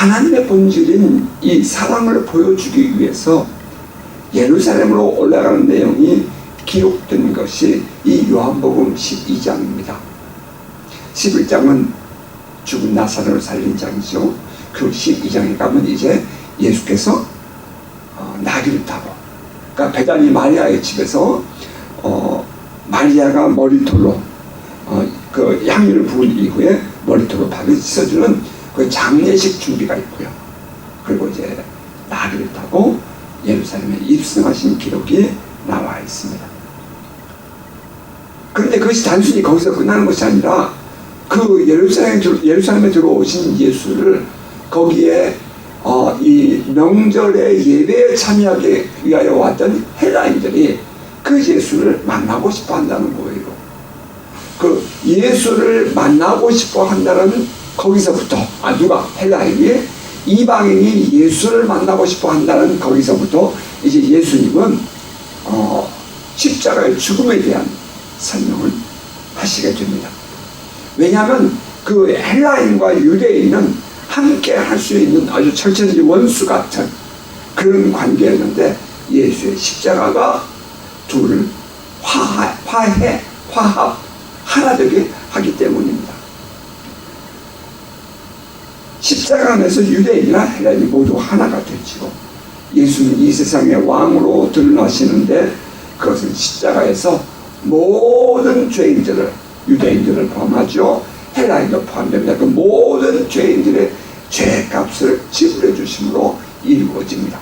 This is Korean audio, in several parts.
하나님의 본질인 이 사랑을 보여주기 위해서 예루살렘으로 올라가는 내용이 기록된 것이 이 요한복음 12장입니다. 11장은 죽은 나사로를 살린 장이죠. 그 12장에 가면 이제 예수께서 나귀를 타고, 그러니까 베다니 마리아의 집에서 마리아가 머리털로 그 향유를 부은 이후에 머리털로 발을 씻어주는 그 장례식 준비가 있고요. 그리고 이제 나귀를 타고 예루살렘에 입성하신 기록이 나와 있습니다. 그런데 그것이 단순히 거기서 끝나는 것이 아니라 그 예루살렘에 들어오신 예수를 거기에 이 명절의 예배에 참여하기 위하여 왔던 헬라인들이 그 예수를 만나고 싶어 한다는 거예요. 그 예수를 만나고 싶어 한다는 거기서부터 누가 헬라인이 이방인이 예수를 만나고 싶어 한다는 거기서부터 이제 예수님은 십자가의 죽음에 대한 설명을 하시게 됩니다. 왜냐하면 그 헬라인과 유대인은 함께 할 수 있는 아주 철저히 원수 같은 그런 관계였는데 예수의 십자가가 둘을 화합 하나 되게 하기 때문입니다. 십자가 안에서 유대인이나 헬라인이 모두 하나가 되지요. 예수는 이 세상의 왕으로 드러나시는데 그것은 십자가에서 모든 죄인들을, 유대인들을 포함하죠. 헬라인도 포함됩니다. 그 모든 죄인들의 죄값을 지불해 주심으로 이루어집니다.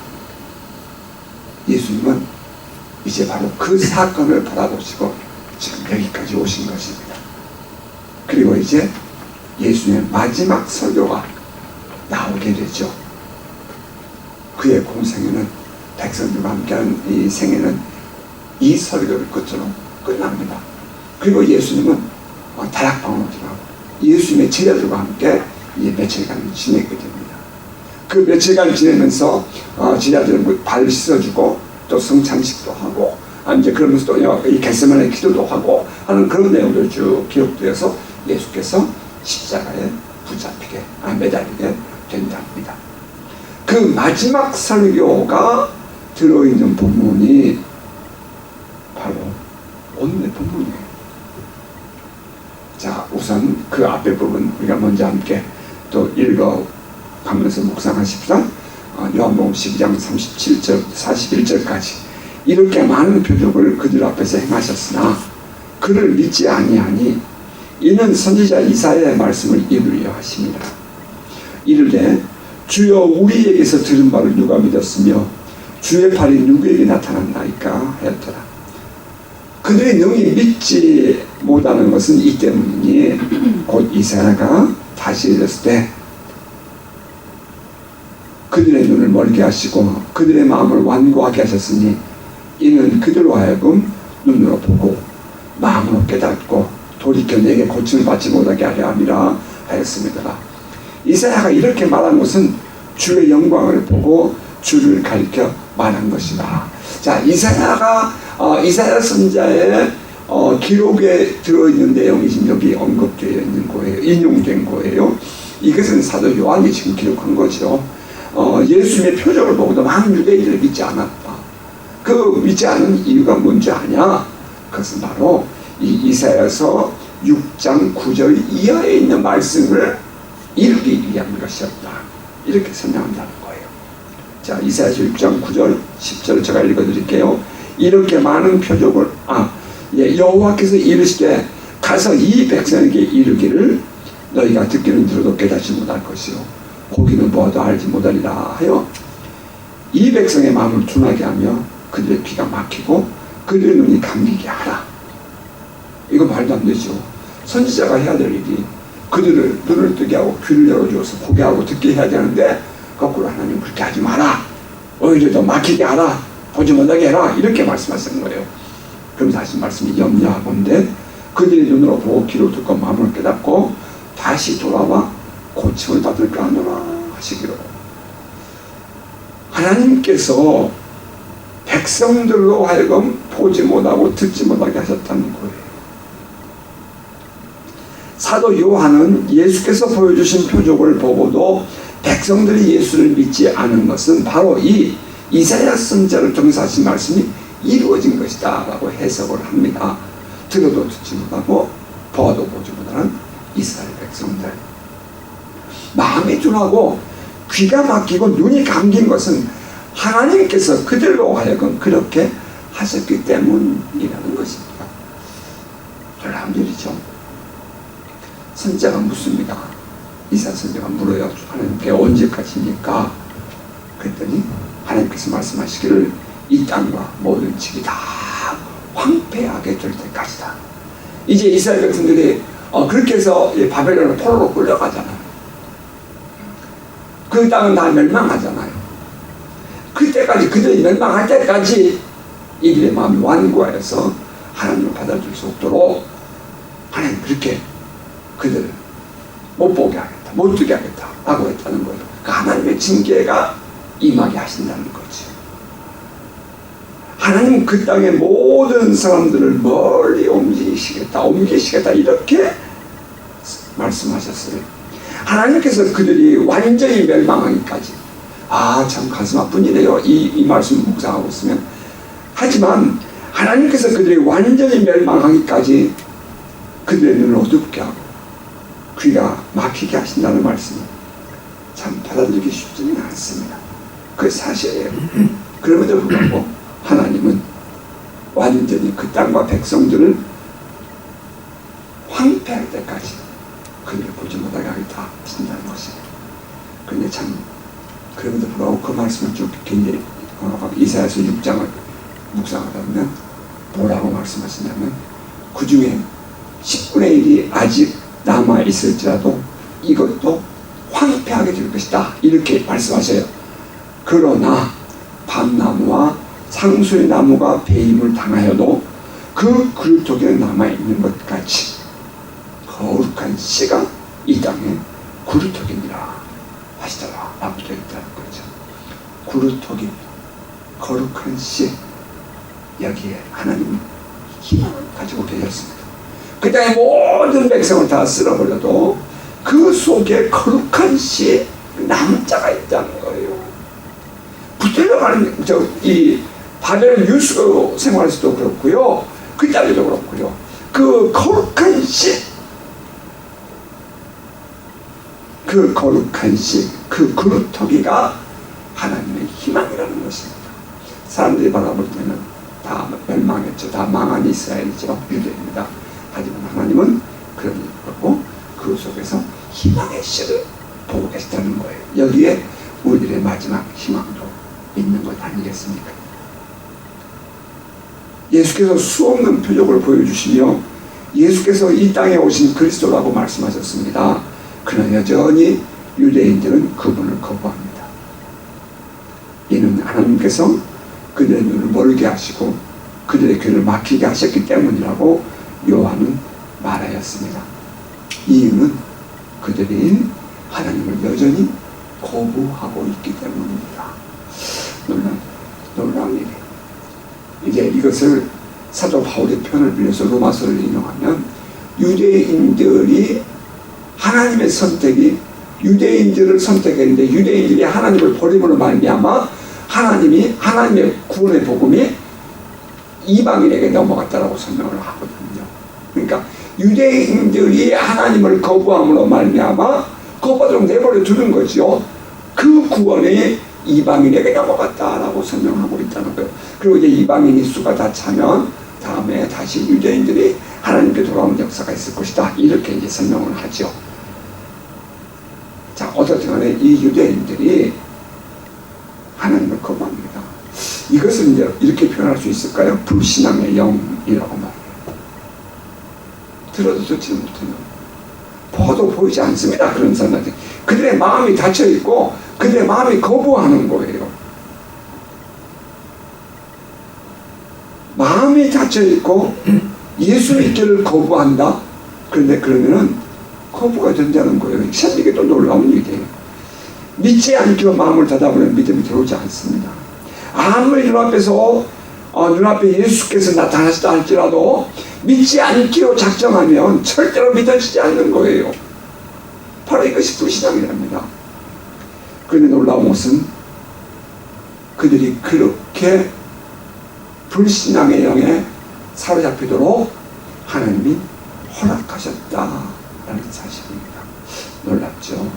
예수님은 이제 바로 그 사건을 바라보시고 지금 여기까지 오신 것입니다. 그리고 이제 예수님의 마지막 설교가 나오게 되죠. 그의 공생애는, 백성들과 함께하는 이 생애는 이 설교를 끝으로 끝납니다. 그리고 예수님은 다락방으로 들어가고 예수님의 제자들과 함께 이 며칠간 지내게 됩니다. 그 며칠간 지내면서 제자들은 발을 씻어주고 또 성찬식도 하고 이제 그러면서 또 이 겟세마네 기도도 하고 하는 그런 내용들 쭉 기록되어서 예수께서 십자가에 붙잡히게 매달리게 된답니다. 그 마지막 설교가 들어있는 본문이 바로 오늘의 본문이에요. 자, 우선 그 앞에 부분 우리가 먼저 함께 또 읽어가면서 묵상하십시다. 요한복음 12장 37절 41절까지 이렇게 많은 표적을 그들 앞에서 행하셨으나 그를 믿지 아니하니 이는 선지자 이사야의 말씀을 이루려 하심이라. 이르되 주여 우리에게서 들은 바를 누가 믿었으며 주의 팔이 누구에게 나타났나이까 하였더라. 그들이 능히 믿지 못하는 것은 이 때문이니 곧 이사야가 다시 이랬을 때 그들의 눈을 멀게 하시고 그들의 마음을 완고하게 하셨으니 이는 그들로 하여금 눈으로 보고 마음으로 깨닫고 돌이켜 내게 고침을 받지 못하게 하려 함이라 하였습니다. 이사야가 이렇게 말한 것은 주의 영광을 보고 주를 가리켜 말한 것이다. 자, 이사야 선지자의 기록에 들어있는 내용이 지금 여기 언급되어 있는 거예요. 인용된 거예요. 이것은 사도 요한이 지금 기록한 거죠. 예수님의 표적을 보고도 많은 유대인들이 믿지 않았다. 그 믿지 않은 이유가 뭔지 아냐? 그것은 바로 이 이사야서 6장 9절 이하에 있는 말씀을 이루기 위한 것이었다. 이렇게 설명한다는 거예요. 자, 이사야서 6장 9절 10절 제가 읽어드릴게요. 이렇게 많은 표적을 여호와께서 이르시되 가서 이 백성에게 이르기를 너희가 듣기는 들어도 깨닫지 못할 것이요 보기는 보아도 알지 못하리라 하여 이 백성의 마음을 둔하게 하며 그들의 귀가 막히고 그들의 눈이 감기게 하라. 이거 말도 안 되죠. 선지자가 해야 될 일이 그들을 눈을 뜨게 하고 귀를 열어주어서 보게 하고 듣게 해야 되는데 거꾸로 하나님 그렇게 하지 마라. 오히려 더 막히게 하라. 보지 못하게 해라. 이렇게 말씀하시는 거예요. 그러면서 하신 말씀이 염려하건대 그들의 눈으로 보고 귀로 듣고 마음을 깨닫고 다시 돌아와 고침을 받을까 하노라 하시기로. 하나님께서 백성들로 하여금 보지 못하고 듣지 못하게 하셨다는 거예요. 사도 요한은 예수께서 보여주신 표적을 보고도 백성들이 예수를 믿지 않은 것은 바로 이 이사야 선지자를 통해서 하신 말씀이 이루어진 것이다 라고 해석을 합니다. 들어도 듣지 못하고 보아도 보지 못하는 이스라엘 백성들, 마음이 둔하고 귀가 막히고 눈이 감긴 것은 하나님께서 그들로 하여금 그렇게 하셨기 때문이라는 것입니다. 놀라운 일이죠. 선지자가 묻습니다. 이사야 선지자가 물어요. 하나님께 언제까지입니까? 그랬더니 하나님께서 말씀하시기를 이 땅과 모든 집이 다 황폐하게 될 때까지다. 이제 이스라엘 백성들이 그렇게 해서 바벨론을 포로로 끌려가잖아요. 그 땅은 다 멸망하잖아요. 그때까지, 그들이 멸망할 때까지 이들의 마음이 완고하여서 하나님을 받아줄 수 없도록 하나님 그렇게 그들을 못 보게 하겠다, 못 두게 하겠다 라고 했다는 거예요. 그 하나님의 징계가 임하게 하신다는 거죠. 하나님은 그 땅의 모든 사람들을 멀리 옮기시겠다 이렇게 말씀하셨어요. 하나님께서 그들이 완전히 멸망하기까지, 참 가슴 아픈 일이에요. 이 말씀을 묵상하고 있으면. 하지만 하나님께서 그들이 완전히 멸망하기까지 그들의 눈을 어둡게 하고 귀가 막히게 하신다는 말씀은 참 받아들이기 쉽지는 않습니다. 그게 사실이에요. 그럼에도 불구하고 하나님은 완전히 그 땅과 백성들을 황폐할 때까지 그들을 보지 못하게 하겠다 하신다는 것입니다. 그런데 참 그럼에도 불구하고 그 말씀을 쭉 굉장히 이사야서 6장을 묵상하다 보면 뭐라고 말씀하시냐면 그 중에 10분의 1이 아직 남아있을지라도 이것도 황폐하게 될 것이다 이렇게 말씀하셔요. 그러나 밤나무와 상수의 나무가 배임을 당하여도 그 그루터기에 남아있는 것 같이 거룩한 씨가 이 땅에 그루터기니라 하시더라 라고 되어 있다는 거죠. 그루터기, 거룩한 씨, 여기에 하나님은 희망을 가지고 계셨습니다. 그 땅의 모든 백성을 다 쓸어버려도 그 속에 거룩한 씨 남은 자가 있다는 거예요. 붙들려가는 이 바벨 유수 생활에서도 그렇고요, 그 땅에도 그렇고요, 그 거룩한 씨, 그 거룩한 씨, 그 그루터기가 하나님의 희망이라는 것입니다. 사람들이 바라볼 때는 다 멸망했죠. 다 망한 이스라엘이죠. 유대입니다. 하지만 하나님은 그런 일이 없고 그 속에서 희망의 씨를 보고 계시다는 거예요. 여기에 우리들의 마지막 희망도 있는 것 아니겠습니까? 예수께서 수없는 표적을 보여주시며 예수께서 이 땅에 오신 그리스도라고 말씀하셨습니다. 그러나 여전히 유대인들은 그분을 거부합니다. 이는 하나님께서 그들의 눈을 멀게 하시고 그들의 귀를 막히게 하셨기 때문이라고 요한은 말하였습니다. 이유는 그들이 하나님을 여전히 거부하고 있기 때문입니다. 놀라운 일이에요. 이제 이것을 사도 바울의 편을 빌려서 로마서를 인용하면 유대인들이 하나님의 선택이 유대인들을 선택했는데 유대인들이 하나님을 버림으로 말미암아 하나님의 구원의 복음이 이방인에게 넘어갔다라고 설명을 하거든요. 그러니까 유대인들이 하나님을 거부함으로 말미암아 거부하도록 내버려 두는 거죠. 그 구원이 이방인에게 넘어갔다라고 설명하고 있다는 거예요. 그리고 이제 이방인이 수가 다 차면 다음에 다시 유대인들이 하나님께 돌아오는 역사가 있을 것이다 이렇게 이제 설명을 하죠. 자, 어떻든 간에 이 유대인들이 하나님을 거부합니다. 이것을 이제 이렇게 표현할 수 있을까요? 불신앙의 영이라고 말해요. 들어도 듣지 못해요. 보도 보이지 않습니다. 그런 사람들. 그들의 마음이 닫혀있고 그들의 마음이 거부하는 거예요. 마음이 닫혀있고 예수 믿기를 거부한다? 그런데 그러면은 거부가 된다는 거예요. 참 이게 또 놀라운 일이에요. 믿지 않기로 마음을 닫아버리면 믿음이 들어오지 않습니다. 아무리 눈앞에 예수께서 나타나시다 할지라도 믿지 않기로 작정하면 절대로 믿어지지 않는 거예요. 바로 이것이 불신앙이랍니다. 그런데 놀라운 것은 그들이 그렇게 불신앙의 영에 사로잡히도록 하나님이 허락하셨다라는 사실입니다. 놀랍죠?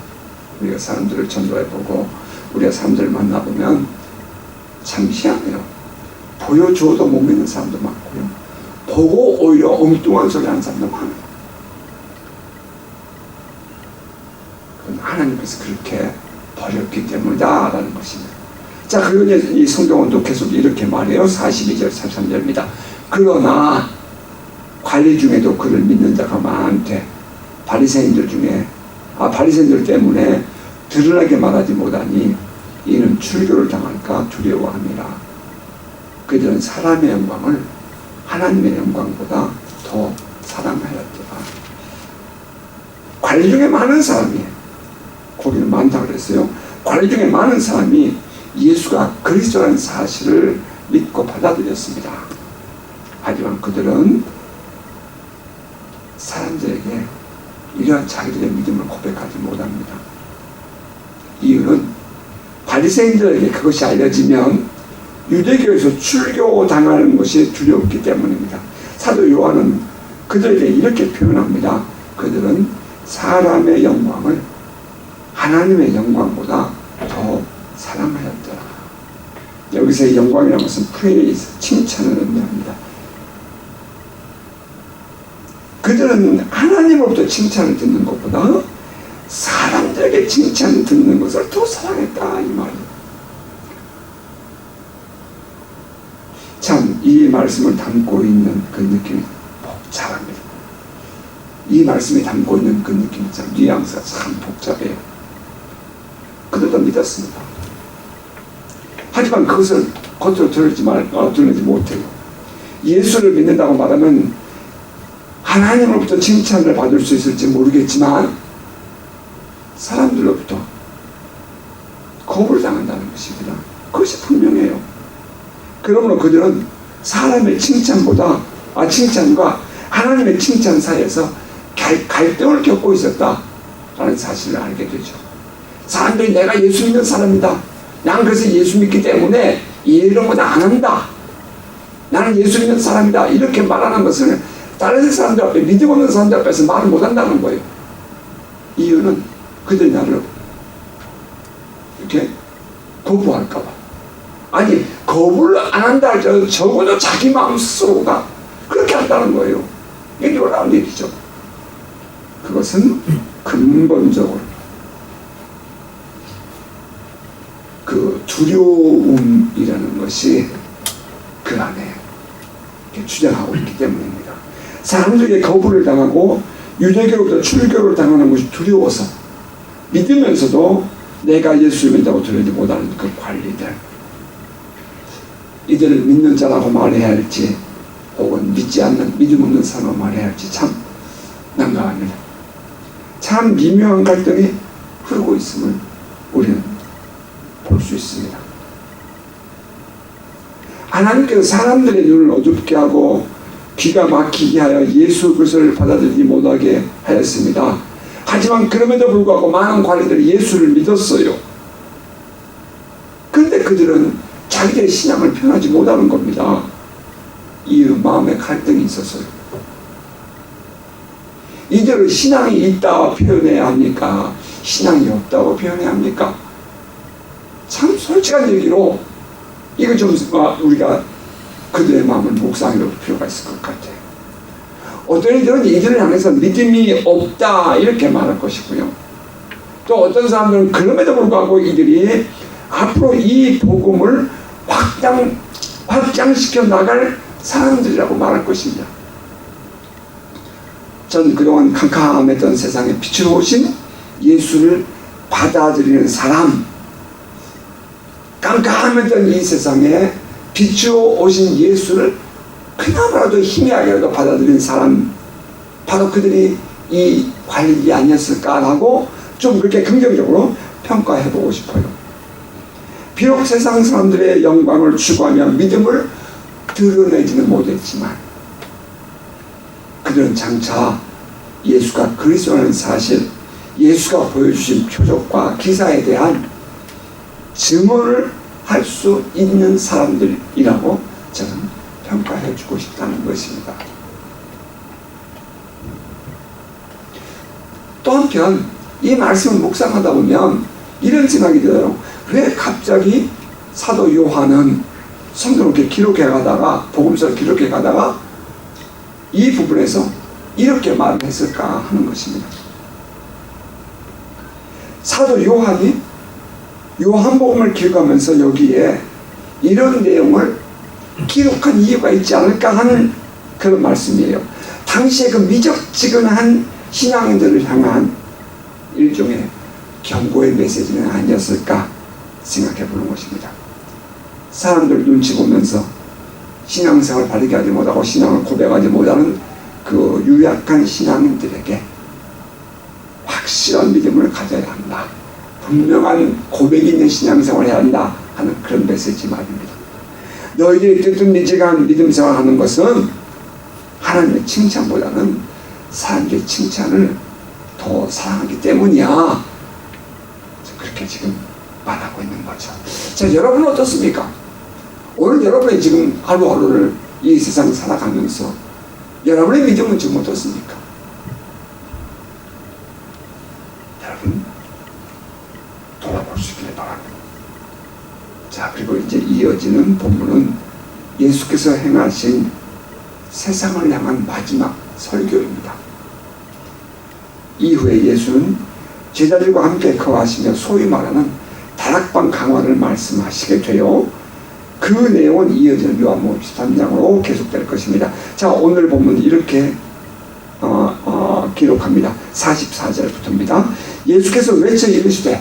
우리가 사람들을 전도해보고 우리가 사람들을 만나보면 참 희한해요. 보여줘도 못 믿는 사람도 많고요. 보고 오히려 엉뚱한 소리 하는 사람도 많아요. 그건 하나님께서 그렇게 버렸기 때문이다라는 것입니다. 자, 그리고 이 성경은 또 계속 이렇게 말해요. 42절, 43절입니다. 그러나 관리 중에도 그를 믿는 자가 많대. 바리새인들 중에 바리새인들 때문에 드러나게 말하지 못하니 이는 출교를 당할까 두려워함이라. 그들은 사람의 영광을 하나님의 영광보다 더 사랑하였더라. 관리 중에 많은 사람이, 거기는 많다고 그랬어요. 관리 중에 많은 사람이 예수가 그리스도라는 사실을 믿고 받아들였습니다. 하지만 그들은 사람들에게 이러한 자기들의 믿음을 고백하지 못합니다. 이유는 바리새인들에게 그것이 알려지면 유대교에서 출교당하는 것이 두려웠기 때문입니다. 사도 요한은 그들에게 이렇게 표현합니다. 그들은 사람의 영광을 하나님의 영광보다 더 사랑하였더라. 여기서의 영광이라는 것은 프레이즈, 칭찬을 의미합니다. 그들은 하나님으로부터 칭찬을 듣는 것보다 사람들에게 칭찬을 듣는 것을 더 사랑했다, 이 말이에요. 참, 이 말씀을 담고 있는 그 느낌이 복잡합니다. 이 말씀이 담고 있는 그 느낌이 참, 뉘앙스가 참 복잡해요. 그들도 믿었습니다. 하지만 그것을 겉으로 드러내지 못해요. 예수를 믿는다고 말하면 하나님으로부터 칭찬을 받을 수 있을지 모르겠지만 사람들로부터 거부를 당한다는 것입니다. 그것이 분명해요. 그러므로 그들은 사람의 칭찬과 하나님의 칭찬 사이에서 갈등을 겪고 있었다라는 사실을 알게 되죠. 사람들이 내가 예수 믿는 사람이다. 나는 그래서 예수 믿기 때문에 이런 건 안 한다. 나는 예수 믿는 사람이다. 이렇게 말하는 것을 다른 사람들 앞에, 믿음 없는 사람들 앞에서 말을 못한다는 거예요. 이유는 그들이 나를 이렇게 거부할까봐. 아니, 거부를 안 한다 할지라도 적어도 자기 마음 스스로가 그렇게 한다는 거예요. 이게 놀라운 일이죠. 그것은 근본적으로 그 두려움이라는 것이 그 안에 주장하고 있기 때문입니다. 사람들에게 거부를 당하고 유대교로부터 출교를 당하는 것이 두려워서 믿으면서도 내가 예수를 믿다고 들리지 못하는 그 관리들, 이들을 믿는 자라고 말해야 할지 혹은 믿지 않는 믿음 없는 사람으로 말해야 할지 참 난감합니다. 참 미묘한 갈등이 흐르고 있음을 우리는 볼 수 있습니다. 하나님께서 사람들의 눈을 어둡게 하고 귀가 막히게 하여 예수 그리스도를 받아들이지 못하게 하였습니다. 하지만 그럼에도 불구하고 많은 관리들이 예수를 믿었어요. 그런데 그들은 자기들의 신앙을 표현하지 못하는 겁니다. 이유, 마음에 갈등이 있었어요. 이들은 신앙이 있다고 표현해야 합니까? 신앙이 없다고 표현해야 합니까? 참 솔직한 얘기로 이거 좀 우리가 그들의 마음을 묵상해 볼 필요가 있을 것 같아요. 어떤 이들은 이들을 향해서 믿음이 없다 이렇게 말할 것이고요. 또 어떤 사람들은 그럼에도 불구하고 이들이 앞으로 이 복음을 확장시켜 나갈 사람들이라고 말할 것입니다. 전 그동안 캄캄했던 세상에 빛으로 오신 예수를 받아들이는 사람, 깜깜했던 이 세상에 빛으로 오신 예수를 그나마라도 희미하게라도 받아들인 사람, 바로 그들이 이 관리들이 아니었을까라고 좀 그렇게 긍정적으로 평가해보고 싶어요. 비록 세상 사람들의 영광을 추구하며 믿음을 드러내지는 못했지만 그들은 장차 예수가 그리스도라는 사실, 예수가 보여주신 표적과 기사에 대한 증언을 할 수 있는 사람들이라고 저는 평가해 주고 싶다는 것입니다. 또 한편 이 말씀을 묵상하다 보면 이런 생각이 들어요. 왜 갑자기 사도 요한은 성경을 이렇게 기록해 가다가, 복음서를 기록해 가다가 이 부분에서 이렇게 말을 했을까 하는 것입니다. 사도 요한이 요한복음을 기록하면서 여기에 이런 내용을 기록한 이유가 있지 않을까 하는 그런 말씀이에요. 당시에 그 미적지근한 신앙인들을 향한 일종의 경고의 메시지는 아니었을까 생각해 보는 것입니다. 사람들 눈치 보면서 신앙생활을 바르게 하지 못하고 신앙을 고백하지 못하는 그 유약한 신앙인들에게 확실한 믿음을 가져야 한다, 분명한 고백이 있는 신앙생활을 해야 한다 하는 그런 메시지 말입니다. 너희들이 뜨뜻미지근한 믿음생활을 하는 것은 하나님의 칭찬보다는 사람들의 칭찬을 더 사랑하기 때문이야. 그렇게 지금 말하고 있는 거죠. 자, 여러분은 어떻습니까? 오늘 여러분이 지금 하루하루를 이 세상을 살아가면서 여러분의 믿음은 지금 어떻습니까? 여러분 돌아볼 수 있기를 바랍니다. 자, 그리고 이제 이어지는 본문은 예수께서 행하신 세상을 향한 마지막 설교입니다. 이후에 예수는 제자들과 함께 거하시며 소위 말하는 다락방 강화를 말씀하시게 되어 그 내용은 이어지는 요한복음 13장으로 계속될 것입니다. 자, 오늘 본문 이렇게 기록합니다. 44절부터입니다. 예수께서 외쳐 이르시되,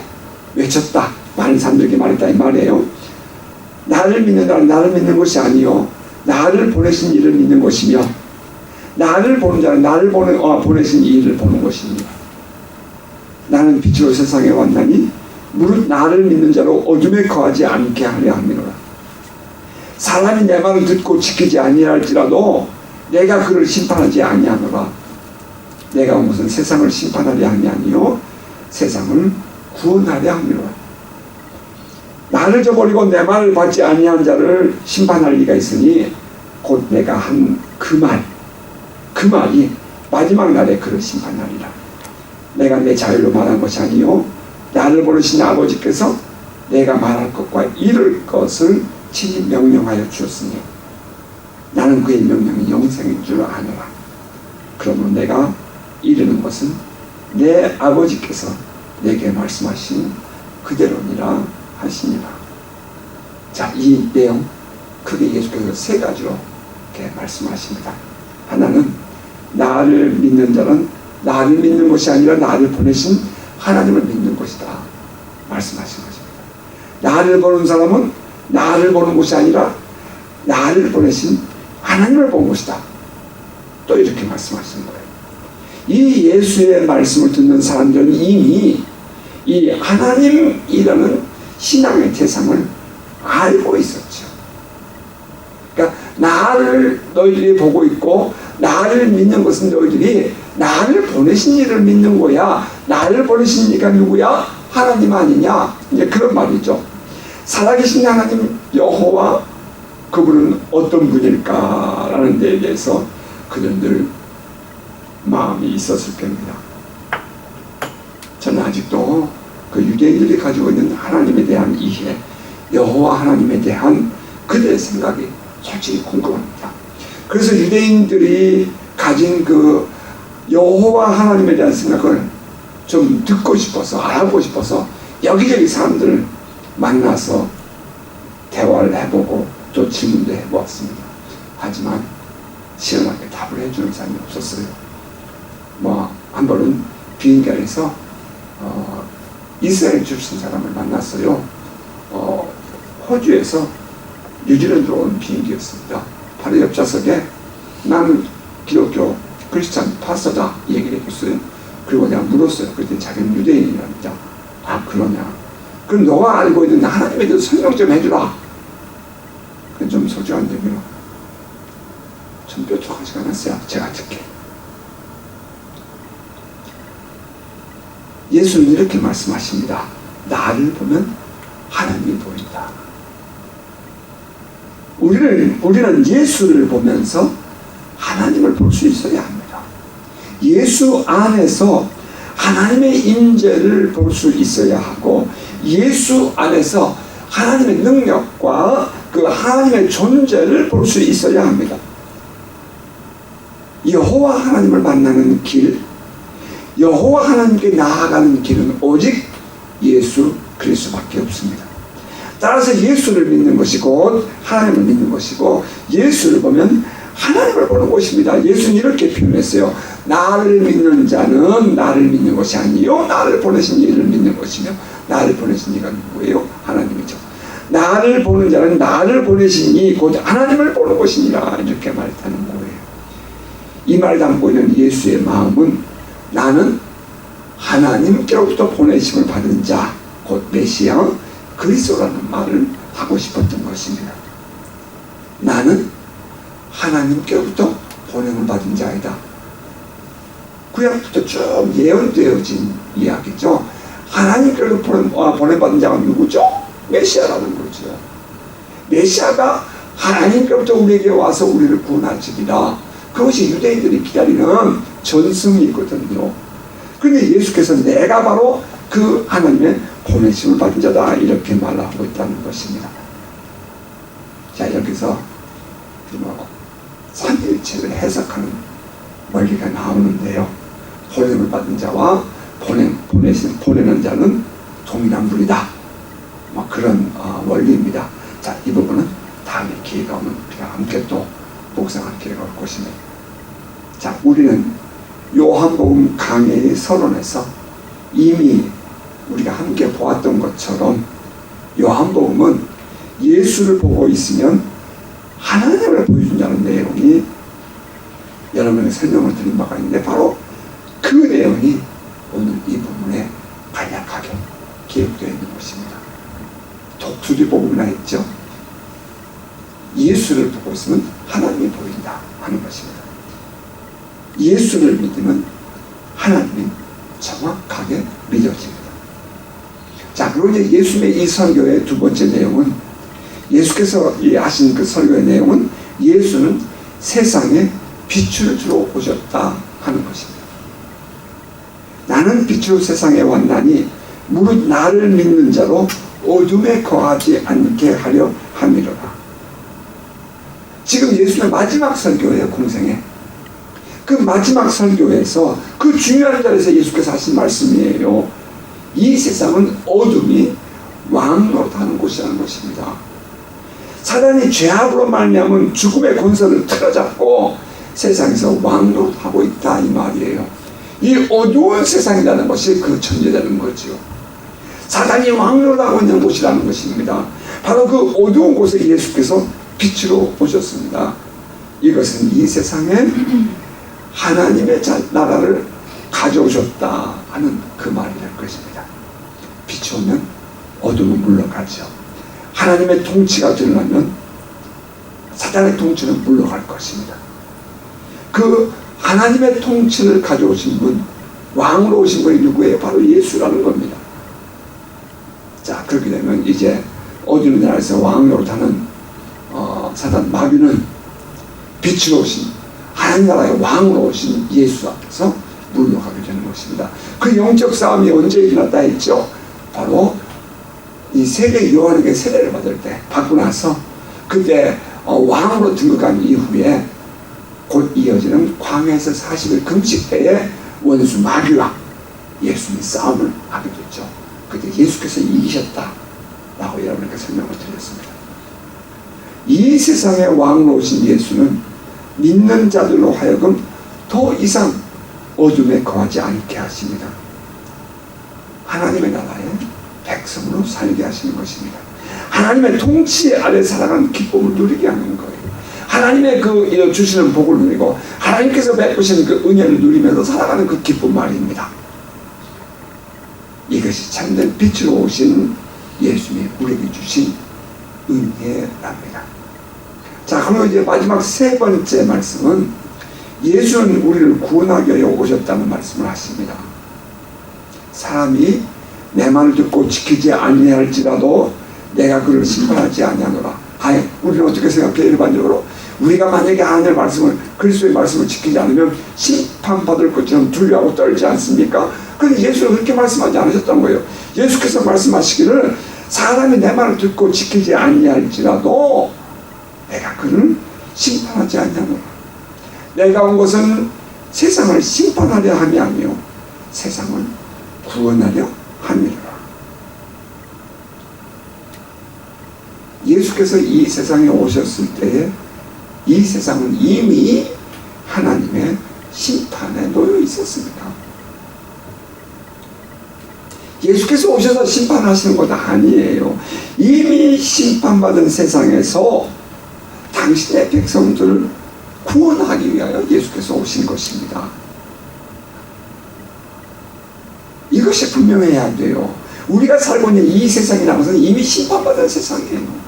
외쳤다, 많은 사람들에게 말했다 이 말이에요. 나를 믿는 자는 나를 믿는 것이 아니요 나를 보내신 이를 믿는 것이며, 나를 보는 자는 나를 보내신 이를 보는 것입니다. 나는 빛으로 세상에 왔나니 무릇 나를 믿는 자로 어둠에 거하지 않게 하려 함이로라. 사람이 내 말을 듣고 지키지 아니할지라도 내가 그를 심판하지 아니하노라. 내가 무슨 세상을 심판하려 함이 아니요 세상을 구원하려 함이로라. 나를 저버리고 내 말을 받지 아니한 자를 심판할 리가 있으니 곧 내가 한 그 말이 마지막 날에 그를 심판하리라. 내가 내 자유로 말한 것이 아니요 나를 보내신 아버지께서 내가 말할 것과 이룰 것을 친히 명령하여 주었으니 나는 그의 명령이 영생인 줄 아노라. 그러므로 내가 이르는 것은 내 아버지께서 내게 말씀하신 그대로니라 하시니라. 자, 이 내용 크게 예수께서 세 가지로 이렇게 말씀하십니다. 하나는 나를 믿는 자는 나를 믿는 것이 아니라 나를 보내신 하나님을 믿는 것이다 말씀하신 것입니다. 나를 보는 사람은 나를 보는 것이 아니라 나를 보내신 하나님을 보는 것이다. 또 이렇게 말씀하시는 거예요. 이 예수의 말씀을 듣는 사람들은 이미 이 하나님이라는 신앙의 대상을 알고 있었죠. 그러니까 나를 너희들이 보고 있고 나를 믿는 것은 너희들이 나를 보내신 이를 믿는 거야. 나를 보내신 이가 누구야? 하나님 아니냐? 이제 그런 말이죠. 살아계신 하나님 여호와, 그분은 어떤 분일까라는 데에 대해서 그들은 늘 마음이 있었을 겁니다. 저는 아직도 그 유대인들이 가지고 있는 하나님에 대한 이해, 여호와 하나님에 대한 그들의 생각이 솔직히 궁금합니다. 그래서 유대인들이 가진 그 여호와 하나님에 대한 생각을 좀 듣고 싶어서, 알아보고 싶어서 여기저기 사람들을 만나서 대화를 해보고 또 질문도 해보았습니다. 하지만 시원하게 답을 해주는 사람이 없었어요. 한 번은 비행기 안에서 이스라엘 출신 사람을 만났어요. 호주에서 뉴질랜드로 온 비행기였습니다. 바로 옆 좌석에 나는 기독교 크리스찬 파스터다 이 얘기를 했어요. 그리고 내가 물었어요. 그때 자기는 유대인이랍니다. 아, 그러냐? 그럼 너가 알고 있는 하나님에 대해서 설명 좀 해주라. 그건 좀 소중한 얘기로 좀 뾰족하지가 않았어요. 제가 듣게. 예수는 이렇게 말씀하십니다. 나를 보면 하나님이 보인다. 우리는 예수를 보면서 하나님을 볼 수 있어야 합니다. 예수 안에서 하나님의 임재를 볼 수 있어야 하고, 예수 안에서 하나님의 능력과 그 하나님의 존재를 볼 수 있어야 합니다. 여호와 하나님을 만나는 길, 여호와 하나님께 나아가는 길은 오직 예수 그리스도밖에 없습니다. 따라서 예수를 믿는 것이 곧 하나님을 믿는 것이고, 예수를 보면 하나님을 보는 것입니다. 예수는 이렇게 표현했어요. 나를 믿는 자는 나를 믿는 것이 아니요 나를 보내신 이를 믿는 것이며, 나를 보내신 이가 누구예요? 하나님이죠. 나를 보는 자는 나를 보내신 이 곧 하나님을 보는 것이니라, 이렇게 말했다는 거예요. 이 말을 담고 있는 예수의 마음은 나는 하나님께로부터 보내심을 받은 자, 곧 메시아 그리스도라는 말을 하고 싶었던 것입니다. 나는 하나님께로부터 보냄을 받은 자이다. 구약부터 쭉 예언되어진 이야기죠. 하나님께로부터 보냄받은 자가 누구죠? 메시아라는 거죠. 메시아가 하나님께로부터 우리에게 와서 우리를 구원하시리라. 그것이 유대인들이 기다리는 전승이거든요. 그런데 예수께서 내가 바로 그 하나님의 보내심을 받은 자다, 이렇게 말하고 있다는 것입니다. 자, 여기서 삼위일체를 해석하는 원리가 나오는데요. 보냄을 받은 자와 보내는 자는 동일한 분이다. 그런 원리입니다. 자, 이 부분은 다음에 기회가 오면 우리가 함께 또 묵상할 기회가 올 것입니다. 자, 우리는 요한복음 강해의 서론에서 이미 우리가 함께 보았던 것처럼 요한복음은 예수를 보고 있으면 하나님을 보여준다는 내용이 여러분에게 설명을 드린 바가 있는데, 바로 그 내용이 오늘 이 부분에 간략하게 기록되어 있는 것입니다. 독수리복음이라 했죠. 예수를 보고 있으면 하나님이 보인다 하는 것입니다. 예수를 믿으면 하나님이 정확하게 믿어집니다. 자, 그리고 이제 예수님의 이 설교의 두 번째 내용은, 예수께서 하신 그 설교의 내용은 예수는 세상에 빛을 주러 오셨다 하는 것입니다. 나는 빛으로 세상에 왔나니 무릇 나를 믿는 자로 어둠에 거하지 않게 하려 함이로라. 지금 예수의 마지막 설교예요, 공생에. 그 마지막 설교에서 그 중요한 자리에서 예수께서 하신 말씀이에요. 이 세상은 어둠이 왕노릇하는 곳이라는 것입니다. 사단이 죄악으로 말미암은 죽음의 권세를 틀어잡고 세상에서 왕노릇하고 있다, 이 말이에요. 이 어두운 세상이라는 것이 그 천재라는 거죠. 사단이 왕노릇하고 있는 곳이라는 것입니다. 바로 그 어두운 곳에 예수께서 빛으로 오셨습니다. 이것은 이 세상에 하나님의 나라를 가져오셨다 하는 그 말이 될 것입니다. 빛이 오면 어둠은 물러가죠. 하나님의 통치가 드러나면 사단의 통치는 물러갈 것입니다. 그 하나님의 통치를 가져오신 분, 왕으로 오신 분이 누구예요? 바로 예수라는 겁니다. 자, 그렇게 되면 이제 어두운 나라에서 왕으로 타는 사단 마귀는 빛으로 오신 하나님 나라의 왕으로 오신 예수 앞에서 물러가게 되는 것입니다. 그 영적 싸움이 언제 일어났다 했죠? 바로 이 세례 요한에게 세례를 받고 나서 그때 왕으로 등극한 이후에 곧 이어지는 광야에서 40일 금식 때에 원수 마귀와 예수님이 싸움을 하게 됐죠. 그때 예수께서 이기셨다라고 여러분에게 설명을 드렸습니다. 이 세상의 왕으로 오신 예수는 믿는 자들로 하여금 더 이상 어둠에 거하지 않게 하십니다. 하나님의 나라에 백성으로 살게 하시는 것입니다. 하나님의 통치 아래 살아가는 기쁨을 누리게 하는 거예요. 하나님의 그 주시는 복을 누리고 하나님께서 베푸시는 그 은혜를 누리면서 살아가는 그 기쁨 말입니다. 이것이 참된 빛으로 오신 예수님이 우리에게 주신 은혜랍니다. 자, 그리고 이제 마지막 세 번째 말씀은 예수는 우리를 구원하기 위해 오셨다는 말씀을 하십니다. 사람이 내 말을 듣고 지키지 아니할지라도 내가 그를 심판하지 아니하노라. 아예 우리는 어떻게 생각해? 일반적으로 우리가 만약에 하나님의 말씀을, 그리스도의 말씀을 지키지 않으면 심판받을 것처럼 두려워하고 떨지 않습니까? 그런데 예수는 그렇게 말씀하지 않으셨던 거예요. 예수께서 말씀하시기를 사람이 내 말을 듣고 지키지 아니할지라도 내가 그를 심판하지 아니하노라. 내가 온 것은 세상을 심판하려 함이 아니요 세상을 구원하려 함이라. 예수께서 이 세상에 오셨을 때에 이 세상은 이미 하나님의 심판에 놓여 있었습니다. 예수께서 오셔서 심판하시는 것 아니에요. 이미 심판받은 세상에서 당신의 백성들을 구원하기 위하여 예수께서 오신 것입니다. 이것이 분명해야 돼요. 우리가 살고 있는 이 세상이라는 것은 이미 심판받은 세상이에요.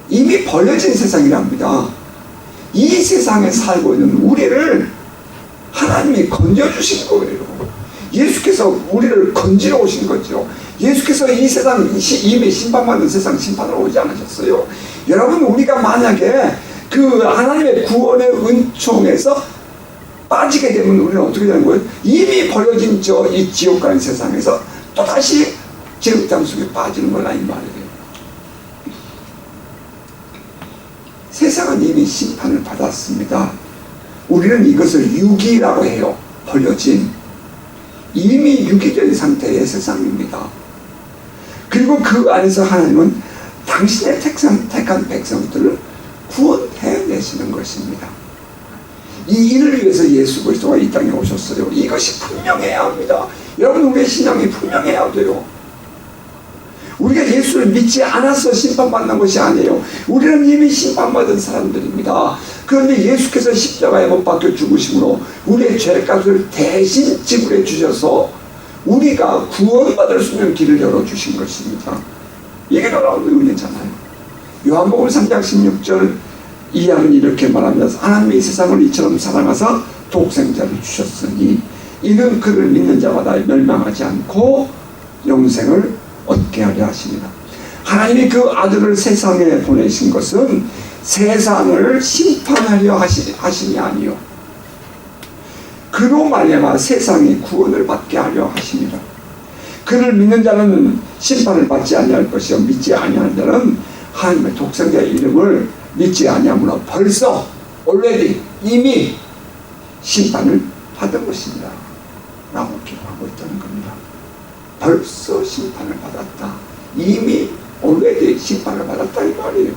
이미 벌려진 세상이랍니다. 이 세상에 살고 있는 우리를 하나님이 건져주신 거예요. 예수께서 우리를 건지러 오신 거죠. 예수께서 이 세상 이미 심판받는 세상 심판으로 오지 않으셨어요. 여러분, 우리가 만약에 그 하나님의 구원의 은총에서 빠지게 되면 우리는 어떻게 되는 거예요? 이미 벌어진 이 지옥 같은 세상에서 또다시 지옥장 속에 빠지는 거라 이 말이에요. 세상은 이미 심판을 받았습니다. 우리는 이것을 유기라고 해요. 벌려진 이미 유기된 상태의 세상입니다. 그리고 그 안에서 하나님은 당신의 택한 백성들을 구원해내시는 것입니다. 이 일을 위해서 예수 그리스도가 이 땅에 오셨어요. 이것이 분명해야 합니다. 여러분, 우리의 신앙이 분명해야 돼요. 우리가 예수를 믿지 않아서 심판받는 것이 아니에요. 우리는 이미 심판받은 사람들입니다. 그런데 예수께서 십자가에 못 박혀 죽으심으로 우리의 죄값을 대신 지불해 주셔서 우리가 구원받을 수 있는 길을 열어주신 것입니다. 이게 놀라운 의미잖아요. 요한복음 3장 16절 이하는 이렇게 말하면서 하나님이 이 세상을 이처럼 사랑하사 독생자를 주셨으니 이는 그를 믿는 자마다 멸망하지 않고 영생을 얻게 하려 하십니다. 하나님이 그 아들을 세상에 보내신 것은 세상을 심판하려 하심이 아니요 그로 말미암아 세상이 구원을 받게 하려 하십니다. 그를 믿는 자는 심판을 받지 아니할 것이요 믿지 아니하는 자는 하나님의 독생자의 이름을 믿지 아니하므로 벌써 already 이미 심판을 받은 것입니다 라고 기록하고 있다는 겁니다. 벌써 심판을 받았다. 이미 already 심판을 받았다 이 말이에요.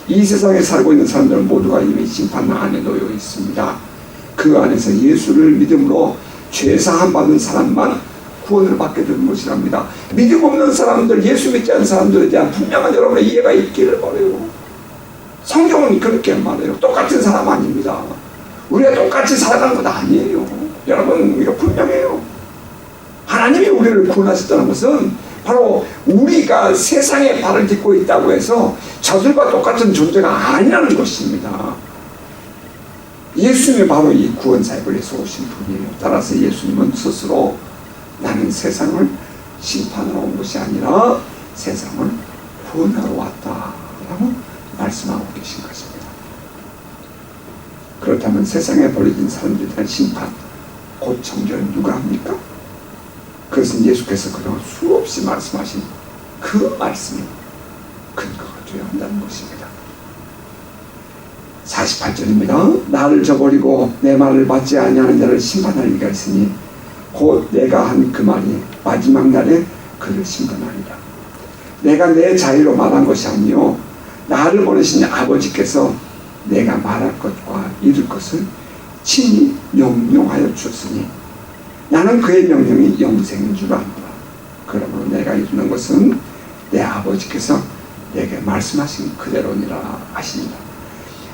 이 세상에 살고 있는 사람들은 모두가 이미 심판 안에 놓여 있습니다. 그 안에서 예수를 믿음으로 죄사함 받은 사람만 구원을 받게 되는 것이랍니다. 믿음 없는 사람들, 예수 믿지 않는 사람들에 대한 분명한 여러분의 이해가 있기를 바라요. 성경은 그렇게 말해요. 똑같은 사람 아닙니다. 우리가 똑같이 살아가는 것 아니에요. 여러분, 이거 분명해요. 하나님이 우리를 구원하셨다는 것은 바로 우리가 세상에 발을 딛고 있다고 해서 저들과 똑같은 존재가 아니라는 것입니다. 예수님이 바로 이 구원 사역을 해서 오신 분이에요. 따라서 예수님은 스스로 나는 세상을 심판하러 온 것이 아니라 세상을 구원하러 왔다라고 말씀하고 계신 것입니다. 그렇다면 세상에 벌어진 사람들에 대한 심판, 곧 정죄는 누가 합니까? 그것은 예수께서 그동안 수없이 말씀하신 그 말씀이 근거가 되어야 한다는 것입니다. 48절입니다. 나를 저버리고 내 말을 받지 아니하는 자를 심판할 리가 있으니 곧 내가 한 그 말이 마지막 날에 그를 심판하리라. 내가 내 자유로 말한 것이 아니요 나를 보내신 아버지께서 내가 말할 것과 이룰 것을 친히 명령하여 주었으니 나는 그의 명령이 영생인 줄 안다. 그러므로 내가 이루는 것은 내 아버지께서 내게 말씀하신 그대로니라 하십니다.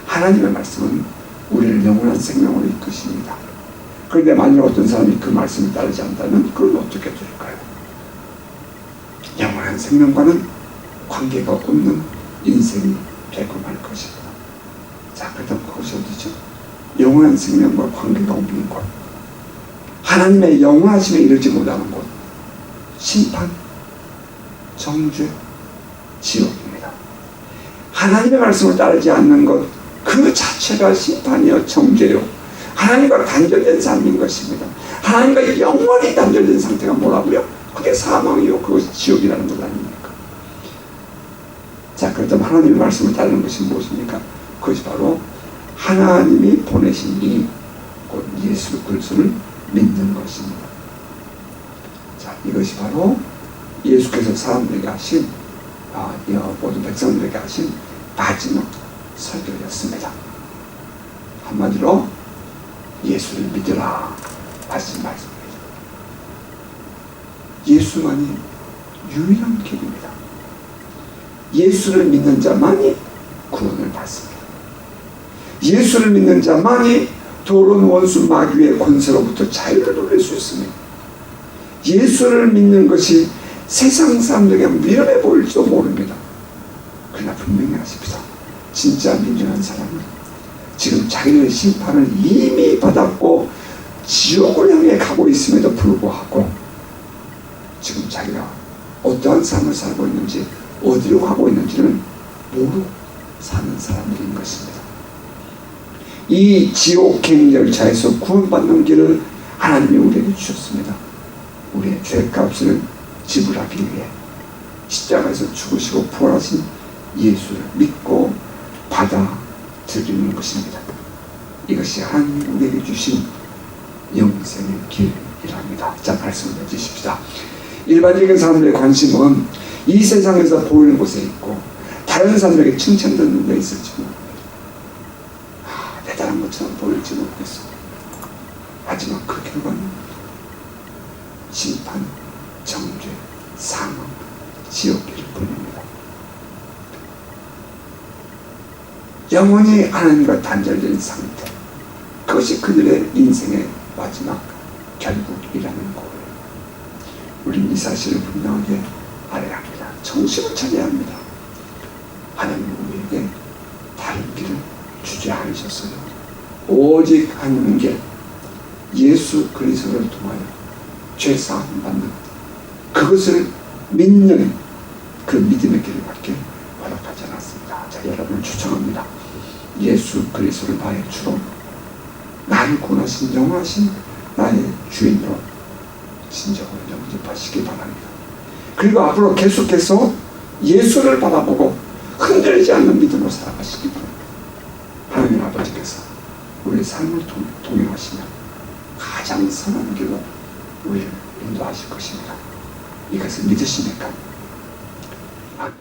하나님의 말씀은 우리를 영원한 생명으로 이끄십니다. 그런데 만약 어떤 사람이 그 말씀을 따르지 않다면 그건 어떻게 될까요? 영원한 생명과는 관계가 없는 인생이 되고 말 것입니다. 자, 그렇다면 그것이 어디죠? 영원한 생명과 관계가 없는 것, 하나님의 영원하심에 이르지 못하는 곳, 심판, 정죄, 지옥입니다. 하나님의 말씀을 따르지 않는 것 그 자체가 심판이요 정죄요 하나님과 단절된 삶인 것입니다. 하나님과 영원히 단절된 상태가 뭐라고요? 그게 사망이요 그것이 지옥이라는 것 아닙니까? 자, 그렇다면 하나님의 말씀을 따르는 것이 무엇입니까? 그것이 바로 하나님이 보내신 이 곧 예수 그리스도를 믿는 것입니다. 자, 이것이 바로 예수께서 사람들에게 하신 모든 백성들에게 하신 마지막 설교였습니다. 한마디로 예수를 믿으라 하신 말씀입니다. 예수만이 유일한 길입니다. 예수를 믿는 자만이 구원을 받습니다. 예수를 믿는 자만이 더러운 원수 마귀의 권세로부터 자유를 누릴 수 있습니다. 예수를 믿는 것이 세상 사람들에게 위험해 보일지도 모릅니다. 그러나 분명히 아십시다. 진짜 민중한 사람은 지금 자기의 심판을 이미 받았고 지옥을 향해 가고 있음에도 불구하고 지금 자기가 어떠한 삶을 살고 있는지 어디로 가고 있는지는 모르고 사는 사람들인 것입니다. 이 지옥행 열차에서 구원받는 길을 하나님이 우리에게 주셨습니다. 우리의 죄값을 지불하기 위해 십자가에서 죽으시고 부활하신 예수를 믿고 받아들이는 것입니다. 이것이 하나님이 우리에게 주신 영생의 길이랍니다. 자, 말씀을 해주십시다. 일반적인 사람들의 관심은 이 세상에서 보이는 곳에 있고 다른 사람들에게 칭찬받는 데 있을지 모릅니다. 대단한 것처럼 보일지 모르겠습니다. 하지만 그 결과는 심판, 정죄, 사망, 지옥길 뿐입니다. 영원히 하나님과 단절된 상태, 그것이 그들의 인생의 마지막 결국이라는 거예요. 우리는 이 사실을 분명하게 알아야 합니다. 정신을 차려야 합니다. 하나님은 우리에게 다른 길을 주지 않으셨어요. 오직 한 길, 예수 그리스도를 통하여 죄사함 받는 그것을 믿는 그 믿음의 길을 받게 허락하지 않았습니다. 자, 여러분을 초청합니다. 예수 그리스도를 나의 주로, 나를 구원하신 영원하신 나의 주인으로 진정으로 영접하시기 바랍니다. 그리고 앞으로 계속해서 예수를 바라보고 흔들리지 않는 믿음으로 살아가시기 바랍니다. 하나님 아버지께서 우리의 삶을 동행하시며 가장 선한 길로 우리를 인도하실 것입니다. 이것을 믿으십니까? 아멘.